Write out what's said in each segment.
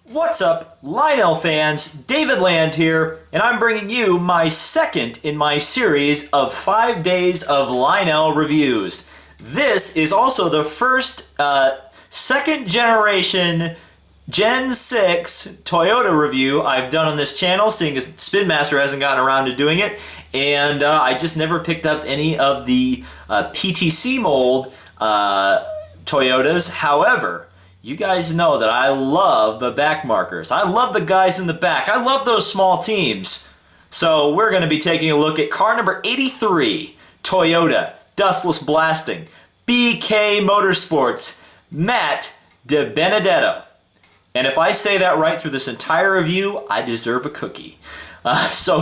What's up, Lionel fans? David Land here, and I'm bringing you my second in my series of 5 days of Lionel reviews. This is also the first second generation Gen 6 Toyota review I've done on this channel, seeing as Spin Master hasn't gotten around to doing it, and I just never picked up any of the PTC mold Toyotas. However, you guys know that I love the back markers. I love the guys in the back. I love those small teams. So we're going to be taking a look at car number 83, Toyota Dustless Blasting, BK Motorsports, Matt DiBenedetto. And if I say that right through this entire review, I deserve a cookie. So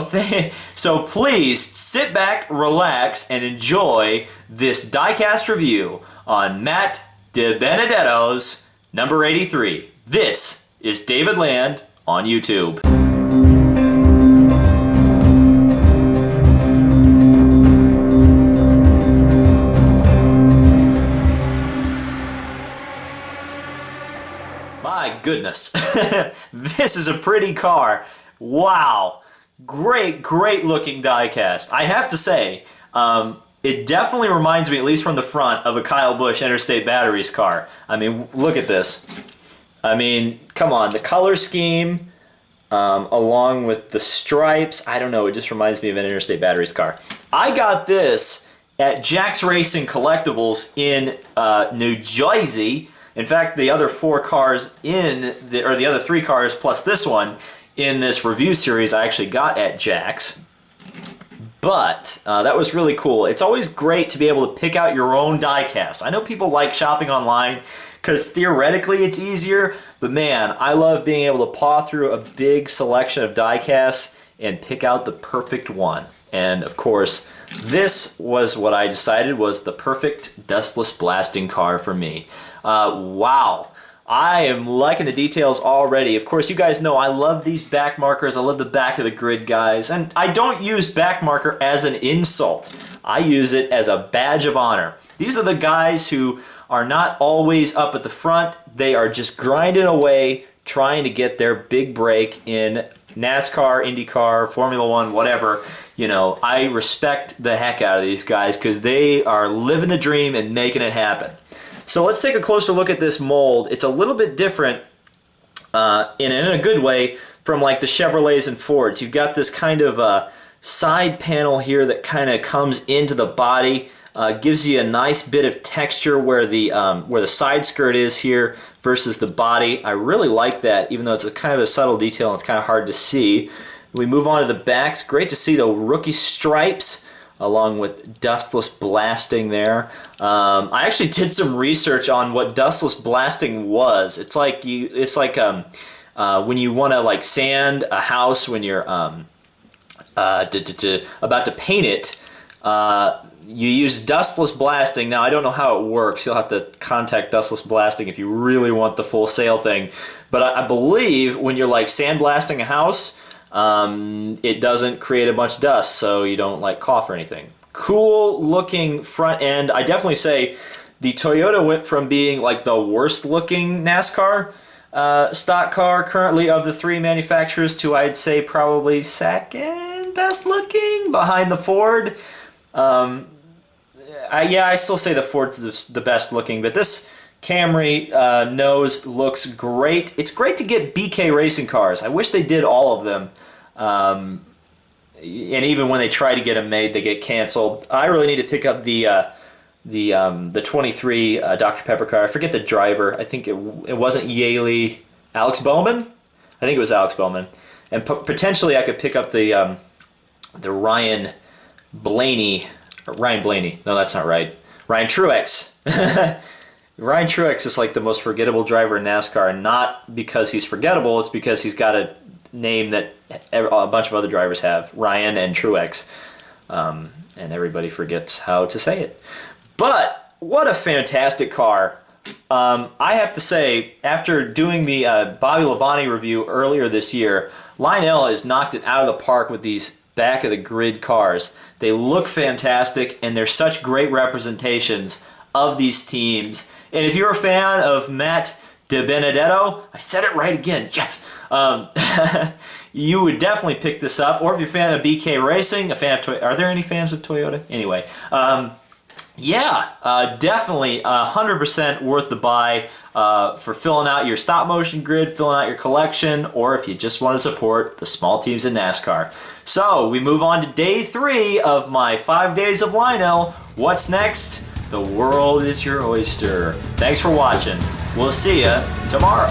please sit back, relax, and enjoy this diecast review on Matt DiBenedetto's number 83. This is David Land on YouTube. My goodness. This is a pretty car. Wow. Great looking diecast. I have to say, it definitely reminds me, at least from the front, of a Kyle Busch Interstate Batteries car. I mean, look at this. I mean, come on. The color scheme, along with the stripes, I don't know, it just reminds me of an Interstate Batteries car. I got this at Jack's Racing Collectibles in New Jersey. In fact, the other four cars the other three cars plus this one in this review series I actually got at Jack's. But that was really cool. It's always great to be able to pick out your own diecast. I know people like shopping online because theoretically it's easier, but man, I love being able to paw through a big selection of diecasts and pick out the perfect one. And of course, this was what I decided was the perfect Dustless Blasting car for me. Wow. I am liking the details already. Of course, you guys know I love these back markers. I love the back of the grid, guys. And I don't use back marker as an insult. I use it as a badge of honor. These are the guys who are not always up at the front. They are just grinding away, trying to get their big break in NASCAR, IndyCar, Formula One, whatever. You know, I respect the heck out of these guys because they are living the dream and making it happen. So let's take a closer look at this mold. It's a little bit different in a good way from like the Chevrolets and Fords. You've got this kind of side panel here that kind of comes into the body, gives you a nice bit of texture where the side skirt is here versus the body. I really like that, even though it's a kind of a subtle detail and it's kind of hard to see. We move on to the back. It's great to see the rookie stripes along with Dustless Blasting there. I actually did some research on what Dustless Blasting was. It's like when you want to like sand a house when you're about to paint it. You use Dustless Blasting. Now I don't know how it works. You'll have to contact Dustless Blasting if you really want the full sale thing. But I believe when you're like sandblasting a house, it doesn't create a bunch of dust, so you don't like cough or anything. Cool looking front end. I definitely say the Toyota went from being like the worst looking NASCAR stock car currently of the three manufacturers to, I'd say, probably second best looking behind the Ford. Yeah, I still say the Ford's the best looking, but this Camry nose looks great. It's great to get BK racing cars. I wish they did all of them. And even when they try to get them made, they get canceled. I really need to pick up the 23 Dr. Pepper car. I forget the driver. I think it wasn't Yaley. Alex Bowman? I think it was Alex Bowman. And potentially I could pick up the Ryan Blaney. No, that's not right. Ryan Truex. Ryan Truex is like the most forgettable driver in NASCAR, and not because he's forgettable, it's because he's got a name that a bunch of other drivers have, Ryan and Truex, and everybody forgets how to say it. But what a fantastic car. I have to say, after doing the Bobby Labonte review earlier this year, Lionel has knocked it out of the park with these back of the grid cars. They look fantastic, and they're such great representations of these teams. And if you're a fan of Matt DiBenedetto. I said it right again. Yes. You would definitely pick this up. Or if you're a fan of BK Racing, a fan of Toyota. Are there any fans of Toyota? Anyway, yeah, definitely 100% worth the buy for filling out your stop motion grid, filling out your collection, or if you just want to support the small teams in NASCAR. So we move on to day 3 of my 5 days of Lionel. What's next? The world is your oyster. Thanks for watching. We'll see you tomorrow.